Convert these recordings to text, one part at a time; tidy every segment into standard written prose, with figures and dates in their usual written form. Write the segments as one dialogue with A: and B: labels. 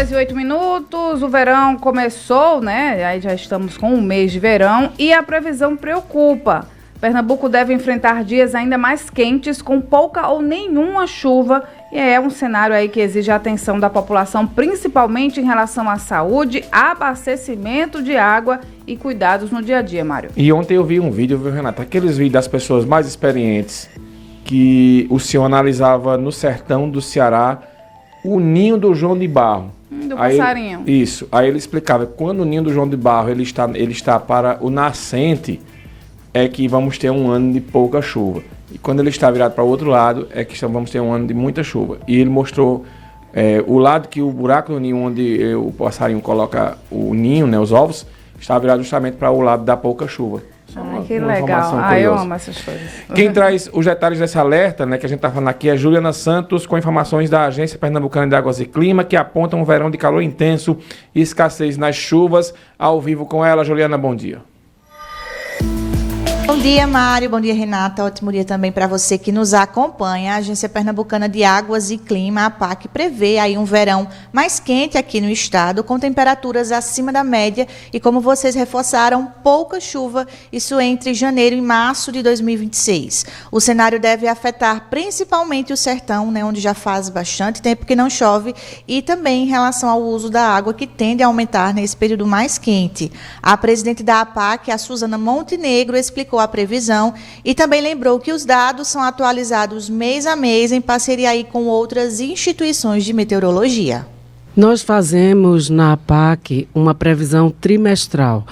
A: 6h08, o verão começou, né? Aí já estamos com um mês de verão e a previsão preocupa. Pernambuco deve enfrentar dias ainda mais quentes, com pouca ou nenhuma chuva, e é um cenário aí que exige a atenção da população, principalmente em relação à saúde, abastecimento de água e cuidados no dia a dia, Mário.
B: E ontem eu vi um vídeo, viu, Renata? Aqueles vídeos das pessoas mais experientes que o senhor analisava no sertão do Ceará, o ninho do João de Barro.
A: Do passarinho.
B: Isso. Aí ele explicava que quando o ninho do João de Barro ele está para o nascente, é que vamos ter um ano de pouca chuva. E quando ele está virado para o outro lado, é que vamos ter um ano de muita chuva. E ele mostrou o lado que o buraco do ninho, onde o passarinho coloca o ninho, né, os ovos, está virado justamente para o lado da pouca chuva.
A: Ai, que legal. Eu amo essas coisas.
B: Quem traz os detalhes desse alerta, né, que a gente está falando aqui, é Juliana Santos, com informações da Agência Pernambucana de Águas e Clima, que aponta um verão de calor intenso e escassez nas chuvas. Ao vivo com ela, Juliana, bom dia.
C: Bom dia, Mário. Bom dia, Renata. Ótimo dia também para você que nos acompanha. A Agência Pernambucana de Águas e Clima, a APAC, prevê aí um verão mais quente aqui no estado, com temperaturas acima da média e, como vocês reforçaram, pouca chuva, isso entre janeiro e março de 2026. O cenário deve afetar principalmente o sertão, né, onde já faz bastante tempo que não chove, e também em relação ao uso da água, que tende a aumentar nesse período mais quente. A presidente da APAC, a Suzana Montenegro, explicou a previsão e também lembrou que os dados são atualizados mês a mês em parceria aí com outras instituições de meteorologia.
D: Nós fazemos na APAC uma previsão trimestral.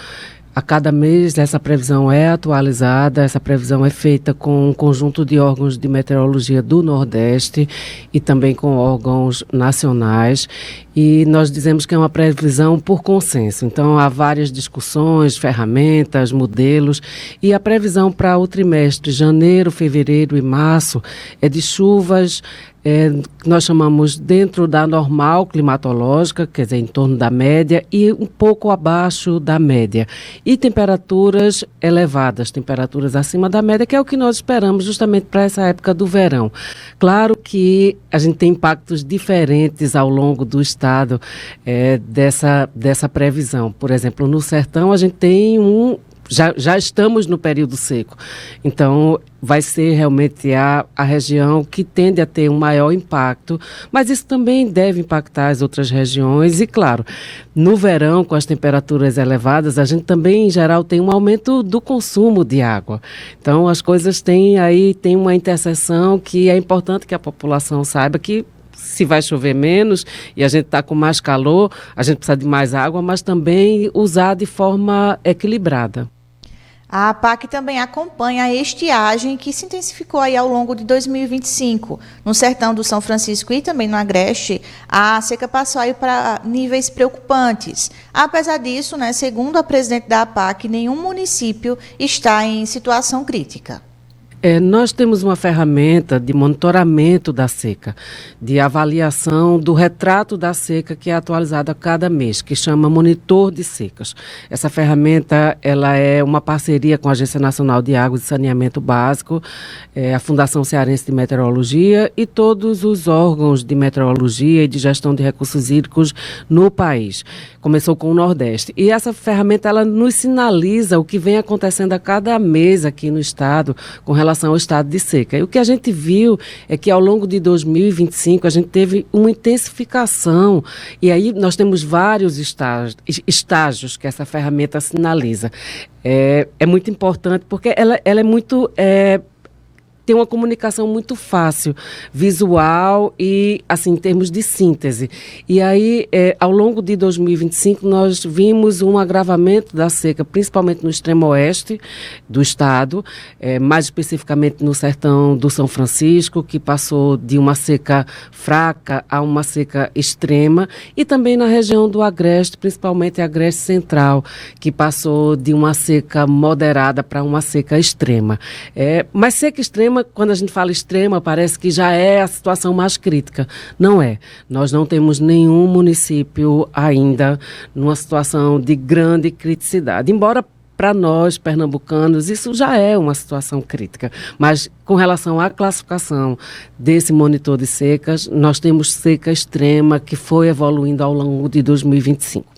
D: A cada mês essa previsão é atualizada, essa previsão é feita com um conjunto de órgãos de meteorologia do Nordeste e também com órgãos nacionais, e nós dizemos que é uma previsão por consenso. Então há várias discussões, ferramentas, modelos, e a previsão para o trimestre janeiro, fevereiro e março é de chuvas nós chamamos dentro da normal climatológica, quer dizer, em torno da média e um pouco abaixo da média. E temperaturas elevadas, temperaturas acima da média, que é o que nós esperamos justamente para essa época do verão. Claro que a gente tem impactos diferentes ao longo do estado dessa previsão. Por exemplo, no sertão a gente tem Já estamos no período seco, então vai ser realmente a região que tende a ter um maior impacto, mas isso também deve impactar as outras regiões e, claro, no verão, com as temperaturas elevadas, a gente também, em geral, tem um aumento do consumo de água. Então, as coisas tem uma interseção que é importante que a população saiba que se vai chover menos e a gente está com mais calor, a gente precisa de mais água, mas também usar de forma equilibrada.
C: A APAC também acompanha a estiagem que se intensificou aí ao longo de 2025. No sertão do São Francisco e também no Agreste, a seca passou aí para níveis preocupantes. Apesar disso, né, segundo a presidente da APAC, nenhum município está em situação crítica.
D: Nós temos uma ferramenta de monitoramento da seca, de avaliação do retrato da seca que é atualizada a cada mês, que chama Monitor de Secas. Essa ferramenta ela é uma parceria com a Agência Nacional de Água e Saneamento Básico, a Fundação Cearense de Meteorologia e todos os órgãos de meteorologia e de gestão de recursos hídricos no país. Começou com o Nordeste. E essa ferramenta ela nos sinaliza o que vem acontecendo a cada mês aqui no estado com relação ao estado de seca. E o que a gente viu é que ao longo de 2025 a gente teve uma intensificação e aí nós temos vários estágios que essa ferramenta sinaliza. É muito importante porque ela é muito... tem uma comunicação muito fácil, visual e, assim, em termos de síntese. E aí, ao longo de 2025, nós vimos um agravamento da seca, principalmente no extremo oeste do estado, mais especificamente no sertão do São Francisco, que passou de uma seca fraca a uma seca extrema, e também na região do Agreste, principalmente Agreste Central, que passou de uma seca moderada para uma seca extrema. Mas seca extrema, quando a gente fala extrema, parece que já é a situação mais crítica. Não é. Nós não temos nenhum município ainda numa situação de grande criticidade. Embora para nós, pernambucanos, isso já é uma situação crítica. Mas, com relação à classificação desse monitor de secas, nós temos seca extrema que foi evoluindo ao longo de 2025.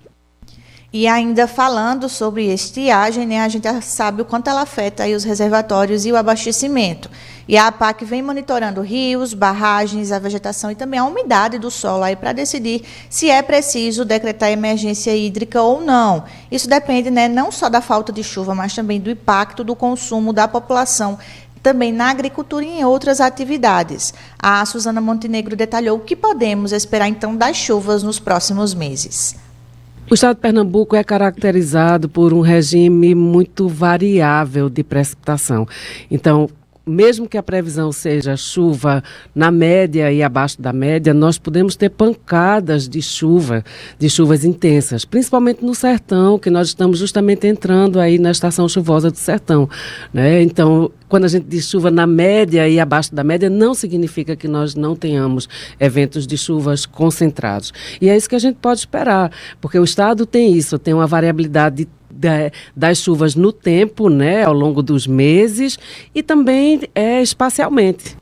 C: E ainda falando sobre estiagem, né, a gente já sabe o quanto ela afeta aí os reservatórios e o abastecimento. E a APAC vem monitorando rios, barragens, a vegetação e também a umidade do solo aí para decidir se é preciso decretar emergência hídrica ou não. Isso depende, né, não só da falta de chuva, mas também do impacto do consumo da população, também na agricultura e em outras atividades. A Suzana Montenegro detalhou o que podemos esperar então das chuvas nos próximos meses.
D: O estado de Pernambuco é caracterizado por um regime muito variável de precipitação. Então, mesmo que a previsão seja chuva na média e abaixo da média, nós podemos ter pancadas de chuvas intensas, principalmente no sertão, que nós estamos justamente entrando aí na estação chuvosa do sertão, né? Então, quando a gente diz chuva na média e abaixo da média, não significa que nós não tenhamos eventos de chuvas concentrados. E é isso que a gente pode esperar, porque o estado tem isso, tem uma variabilidade das chuvas no tempo, né, ao longo dos meses e também espacialmente.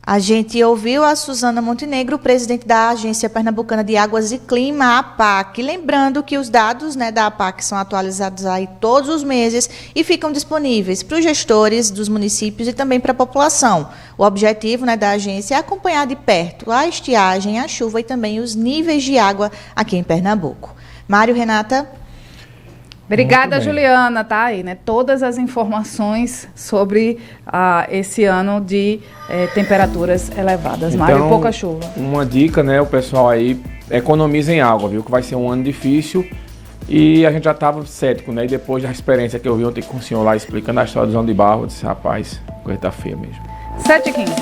C: A gente ouviu a Suzana Montenegro, presidente da Agência Pernambucana de Águas e Clima, APAC. Lembrando que os dados, né, da APAC são atualizados aí todos os meses e ficam disponíveis para os gestores dos municípios e também para a população. O objetivo, né, da agência é acompanhar de perto a estiagem, a chuva e também os níveis de água aqui em Pernambuco. Mário, Renata.
A: Obrigada, Juliana, tá aí, né? Todas as informações sobre esse ano de temperaturas elevadas.
B: Então,
A: Mário, pouca chuva.
B: Uma dica, né, o pessoal aí, economizem água, viu? Que vai ser um ano difícil e a gente já estava cético, né? E depois da experiência que eu vi ontem com o senhor lá explicando a história do João de Barro, eu disse, rapaz, coisa tá feia mesmo.
A: 7h15.